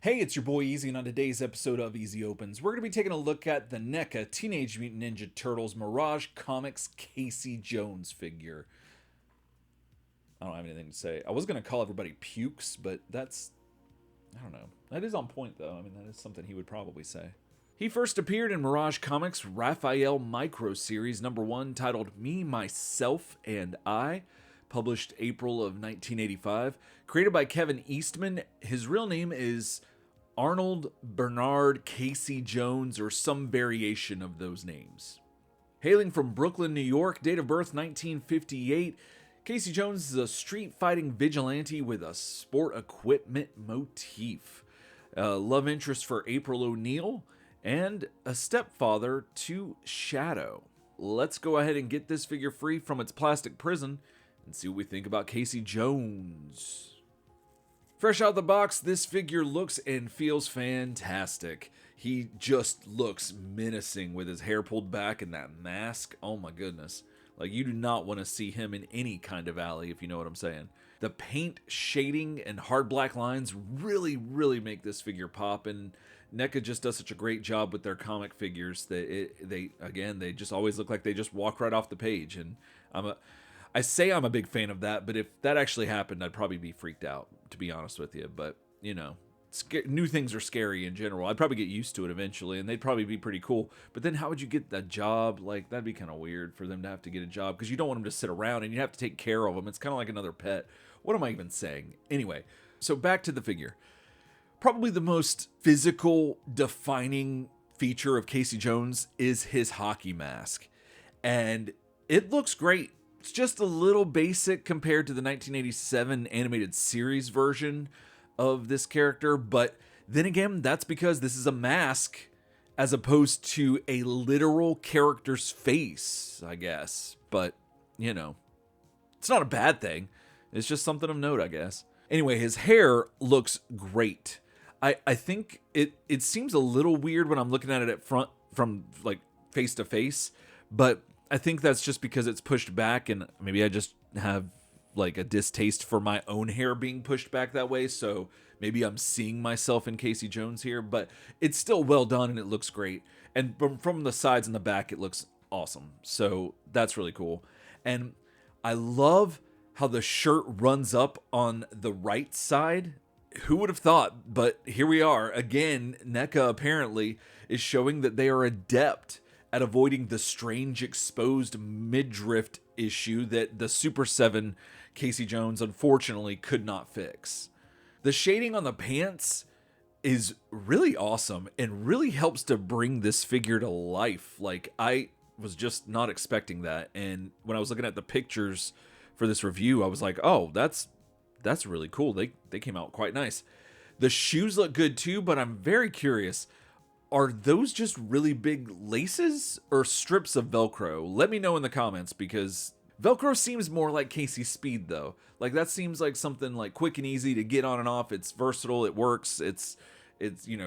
Hey, it's your boy Easy, and on today's episode of Easy Opens, we're going to be taking a look at the NECA Teenage Mutant Ninja Turtles Mirage Comics Casey Jones figure. I don't have anything to say. I was going to call everybody Pukes, but I don't know. That is on point, though. I mean, that is something he would probably say. He first appeared in Mirage Comics Raphael Micro Series number 1 titled Me, Myself, and I, published April of 1985. Created by Kevin Eastman. His real name is Arnold Bernard Casey Jones, or some variation of those names. Hailing from Brooklyn, New York, date of birth 1958, Casey Jones is a street fighting vigilante with a sport equipment motif. A love interest for April O'Neil, and a stepfather to Shadow. Let's go ahead and get this figure free from its plastic prison and see what we think about Casey Jones. Fresh out the box, this figure looks and feels fantastic. He just looks menacing with his hair pulled back and that mask. Oh my goodness. Like, you do not want to see him in any kind of alley, if you know what I'm saying. The paint, shading, and hard black lines really make this figure pop, and NECA just does such a great job with their comic figures that they just always look like they just walk right off the page. And I say I'm a big fan of that, but if that actually happened, I'd probably be freaked out, to be honest with you. But, you know, new things are scary in general. I'd probably get used to it eventually, and they'd probably be pretty cool. But then how would you get that job? Like, that'd be kind of weird for them to have to get a job, because you don't want them to sit around, and you have to take care of them. It's kind of like another pet. What am I even saying? Anyway, so back to the figure. Probably the most physical defining feature of Casey Jones is his hockey mask. And it looks great. It's just a little basic compared to the 1987 animated series version of this character, but then again, that's because this is a mask as opposed to a literal character's face, I guess. But, you know, it's not a bad thing. It's just something of note, I guess. Anyway, his hair looks great. I think it seems a little weird when I'm looking at it at front from like face to face, but I think that's just because it's pushed back, and maybe I just have like a distaste for my own hair being pushed back that way, so maybe I'm seeing myself in Casey Jones here, but it's still well done and it looks great. And from the sides and the back, it looks awesome. So that's really cool. And I love how the shirt runs up on the right side. Who would have thought? But here we are. Again, NECA apparently is showing that they are adept at avoiding the strange exposed midriff issue that the Super 7 Casey Jones unfortunately could not fix. The shading on the pants is really awesome and really helps to bring this figure to life. Like, I was just not expecting that, and when I was looking at the pictures for this review, I was like, oh, that's really cool. They came out quite nice. The shoes look good too, but I'm very curious. Are those just really big laces or strips of Velcro? Let me know in the comments, because Velcro seems more like Casey's speed, though. Like, that seems like something like quick and easy to get on and off. It's versatile. It works. It's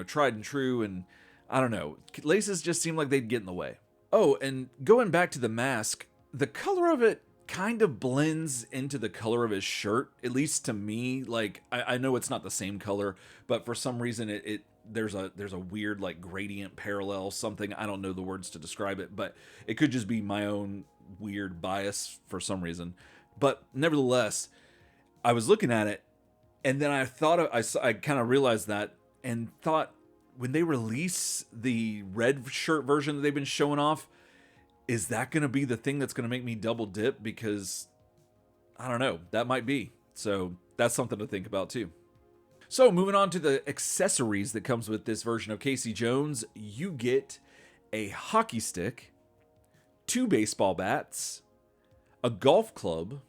tried and true. And I don't know. Laces just seem like they'd get in the way. Oh, and going back to the mask, the color of it kind of blends into the color of his shirt, at least to me. Like, I know it's not the same color, but for some reason there's a weird like gradient parallel something. I don't know the words to describe it, but it could just be my own weird bias for some reason. But nevertheless, I was looking at it, and then I kind of realized that, and thought, when they release the red shirt version that they've been showing off, is that going to be the thing that's going to make me double dip? Because I don't know, that might be. So that's something to think about too. So moving on to the accessories that comes with this version of Casey Jones, you get a hockey stick, 2 baseball bats, a golf club,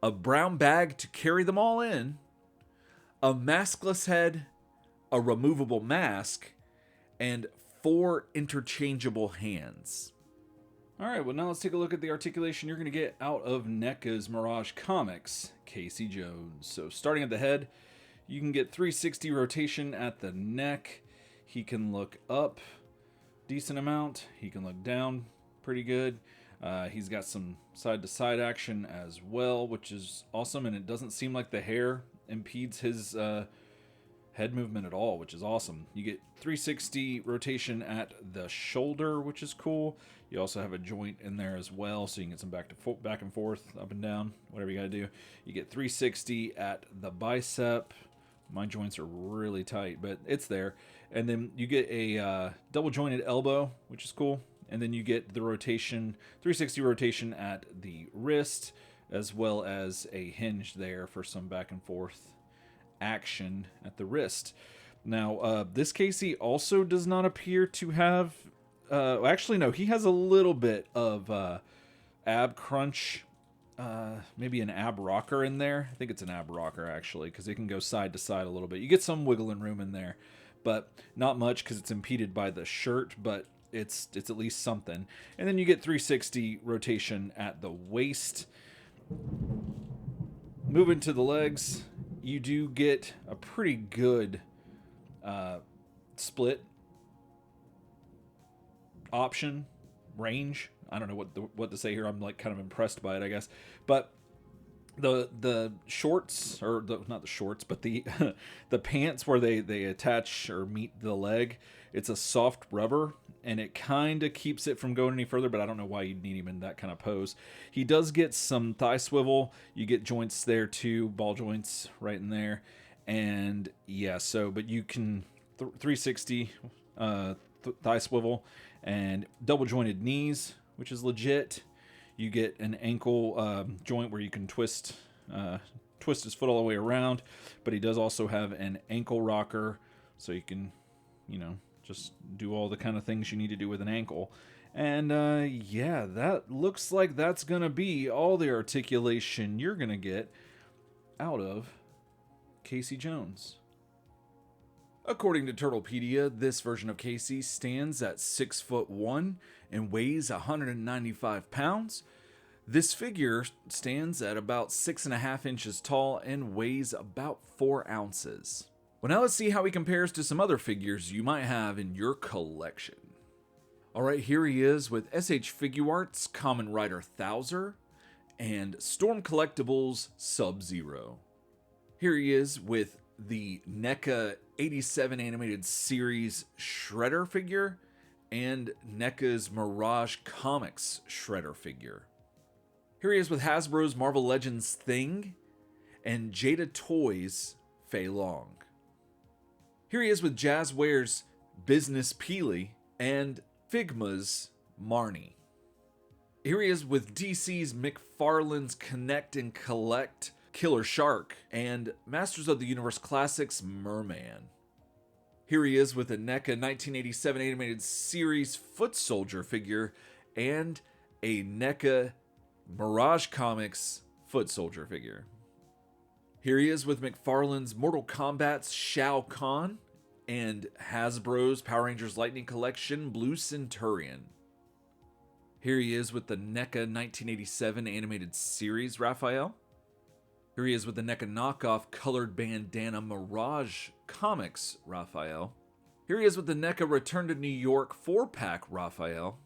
a brown bag to carry them all in, a maskless head, a removable mask, and 4 interchangeable hands. Alright, well, now let's take a look at the articulation you're going to get out of NECA's Mirage Comics, Casey Jones. So starting at the head, you can get 360 rotation at the neck. He can look up decent amount. He can look down pretty good. He's got some side-to-side action as well, which is awesome, and it doesn't seem like the hair impedes his head movement at all, which is awesome. You get 360 rotation at the shoulder, which is cool. You also have a joint in there as well, so you can get some back and forth, up and down, whatever you got to do. You get 360 at the bicep. My joints are really tight, but it's there. And then you get a double jointed elbow, which is cool. And then you get the rotation, 360 rotation at the wrist, as well as a hinge there for some back and forth action at the wrist. Now, this Casey also does not appear to have... actually, no, he has a little bit of ab crunch, maybe an ab rocker in there. I think it's an ab rocker, actually, because it can go side to side a little bit. You get some wiggling room in there, but not much because it's impeded by the shirt, but it's at least something. And then you get 360 rotation at the waist. Moving to the legs, you do get a pretty good split option range. I don't know what to say here. I'm like kind of impressed by it, I guess. But the shorts, or not the shorts, but the the pants where they attach or meet the leg, it's a soft rubber, and it kind of keeps it from going any further, but I don't know why you'd need him in that kind of pose. He does get some thigh swivel. You get joints there too, ball joints right in there. And yeah, so, but you can 360 thigh swivel and double jointed knees, which is legit. You get an ankle joint where you can twist his foot all the way around, but he does also have an ankle rocker, so you can, just do all the kind of things you need to do with an ankle. And yeah, that looks like that's going to be all the articulation you're going to get out of Casey Jones. According to Turtlepedia, this version of Casey stands at 6'1" and weighs 195 pounds. This figure stands at about 6.5 inches tall and weighs about 4 ounces. Well, now let's see how he compares to some other figures you might have in your collection. Alright, here he is with SH Figuarts Kamen Rider Thouser and Storm Collectibles Sub-Zero. Here he is with the NECA 87 animated series Shredder figure and NECA's Mirage Comics Shredder figure. Here he is with Hasbro's Marvel Legends Thing and Jada Toys Fei Long. Here he is with Jazzware's Business Peely and Figma's Marnie. Here he is with DC's McFarlane's Connect and Collect Killer Shark and Masters of the Universe Classics Merman. Here he is with a NECA 1987 animated series Foot Soldier figure and a NECA Mirage Comics Foot Soldier figure. Here he is with McFarlane's Mortal Kombat's Shao Kahn and Hasbro's Power Rangers Lightning Collection Blue Centurion. Here he is with the NECA 1987 animated series Raphael. Here he is with the NECA knockoff colored bandana Mirage Comics Raphael. Here he is with the NECA Return to New York 4-pack Raphael.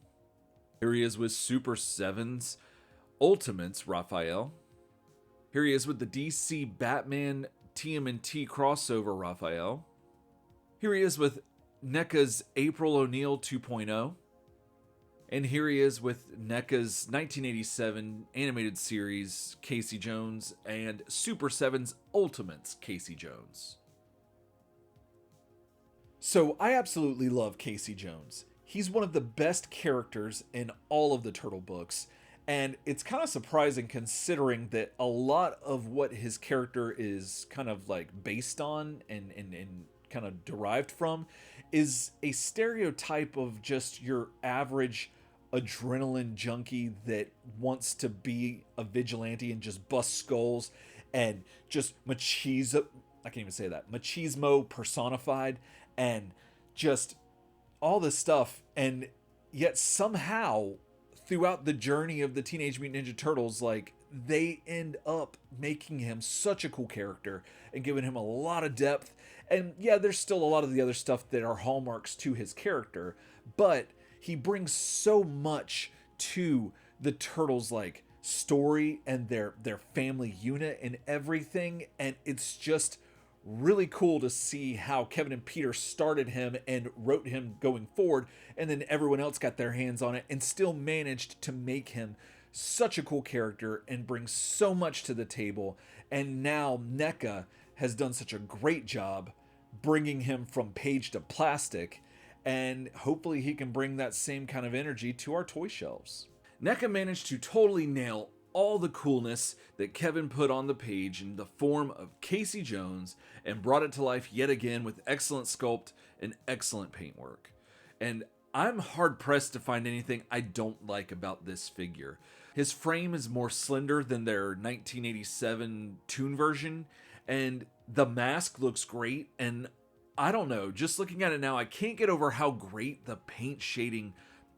Here he is with Super 7's Ultimates Raphael. Here he is with the DC Batman TMNT crossover Raphael. Here he is with NECA's April O'Neil 2.0. And here he is with NECA's 1987 animated series Casey Jones and Super 7's Ultimates Casey Jones. So I absolutely love Casey Jones. He's one of the best characters in all of the Turtle books. And it's kind of surprising considering that a lot of what his character is kind of like based on and kind of derived from is a stereotype of just your average adrenaline junkie that wants to be a vigilante and just bust skulls and just machismo personified and just all this stuff. And yet somehow throughout the journey of the Teenage Mutant Ninja Turtles, like, they end up making him such a cool character and giving him a lot of depth. And yeah, there's still a lot of the other stuff that are hallmarks to his character, but he brings so much to the Turtles, like, story and their family unit and everything. And it's just really cool to see how Kevin and Peter started him and wrote him going forward, and then everyone else got their hands on it and still managed to make him such a cool character and bring so much to the table. And now NECA has done such a great job bringing him from page to plastic, and hopefully he can bring that same kind of energy to our toy shelves. NECA managed to totally nail all the coolness that Kevin put on the page in the form of Casey Jones and brought it to life yet again with excellent sculpt and excellent paintwork. And I'm hard pressed to find anything I don't like about this figure. His frame is more slender than their 1987 Toon version, and the mask looks great. And I don't know, just looking at it now, I can't get over how great the paint shading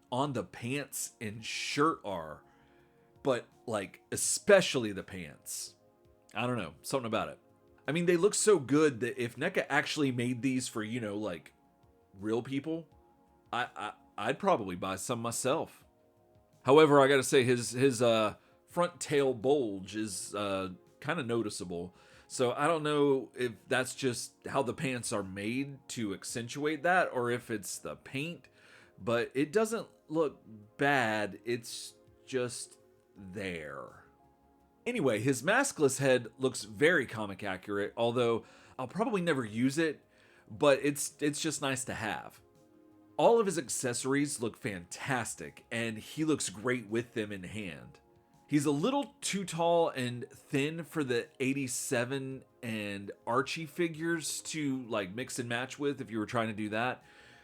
on the pants and shirt are. But, like, especially the pants. I don't know, something about it. I mean, they look so good that if NECA actually made these for, you know, like, real people, I'd probably buy some myself. However, I gotta say, his front tail bulge is kind of noticeable. So I don't know if that's just how the pants are made to accentuate that, or if it's the paint. But it doesn't look bad, it's just there. Anyway, his maskless head looks very comic accurate, although I'll probably never use it, but it's just nice to have. All of his accessories look fantastic, and he looks great with them in hand. He's a little too tall and thin for the 87 and Archie figures to like mix and match with if you were trying to do that.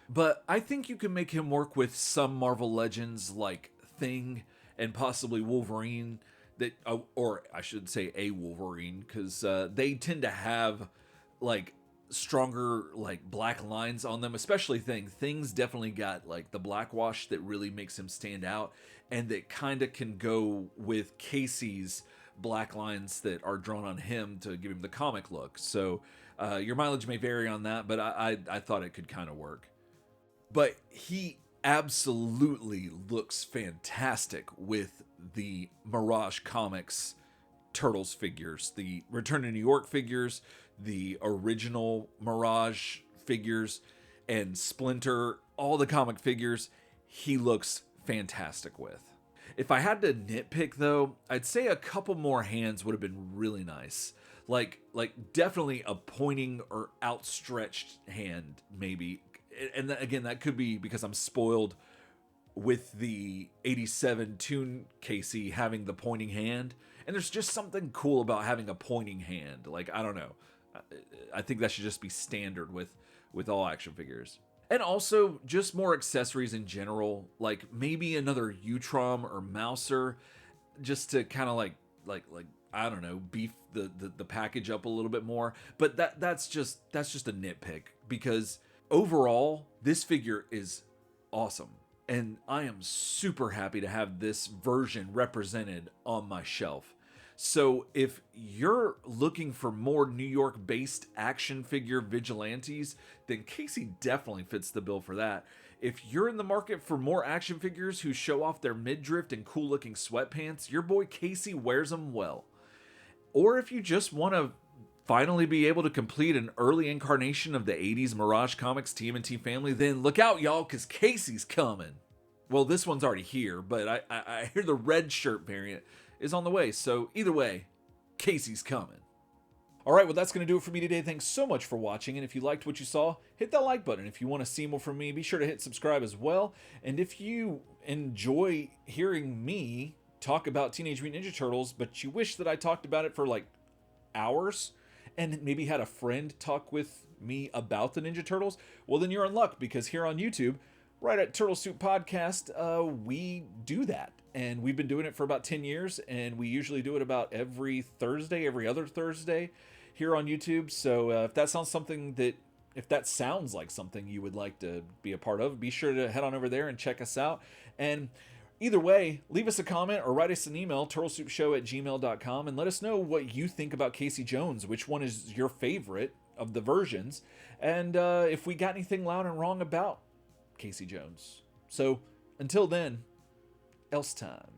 But I think you can make him work with some Marvel Legends like Thing and possibly Wolverine, that, or I should say a Wolverine, because they tend to have like stronger like black lines on them, especially Thing's definitely got like the black wash that really makes him stand out, and that kind of can go with Casey's black lines that are drawn on him to give him the comic look. So your mileage may vary on that, but I thought it could kind of work. But he absolutely looks fantastic with the Mirage Comics Turtles figures, the Return to New York figures, the original Mirage figures, and Splinter, all the comic figures, he looks fantastic with. If I had to nitpick though, I'd say a couple more hands would have been really nice. Like definitely a pointing or outstretched hand, maybe. And again, that could be because I'm spoiled with the 87 Toon Casey having the pointing hand. And there's just something cool about having a pointing hand. Like, I don't know. I think that should just be standard with all action figures. And also just more accessories in general, like maybe another Utrom or Mouser, just to kind of like I don't know, beef the package up a little bit more. But that's just a nitpick, because overall this figure is awesome, and I am super happy to have this version represented on my shelf. So if you're looking for more New York-based action figure vigilantes, then Casey definitely fits the bill for that. If you're in the market for more action figures who show off their midriff and cool-looking sweatpants, your boy Casey wears them well. Or if you just want to finally be able to complete an early incarnation of the 80s Mirage Comics TMNT family, then look out, y'all, because Casey's coming. Well, this one's already here, but I hear the red shirt variant is on the way, so either way, Casey's coming. Alright, well that's going to do it for me today. Thanks so much for watching, and if you liked what you saw, hit that like button. If you want to see more from me, be sure to hit subscribe as well. And if you enjoy hearing me talk about Teenage Mutant Ninja Turtles, but you wish that I talked about it for like hours, and maybe had a friend talk with me about the Ninja Turtles, well then you're in luck, because here on YouTube, right at Turtle Soup Podcast, we do that. And we've been doing it for about 10 years, and we usually do it about every other Thursday here on YouTube. So if that sounds like something you would like to be a part of, be sure to head on over there and check us out. And either way, leave us a comment or write us an email, turtlesoupshow@gmail.com, and let us know what you think about Casey Jones, which one is your favorite of the versions, and if we got anything loud and wrong about Casey Jones. So until then, else time.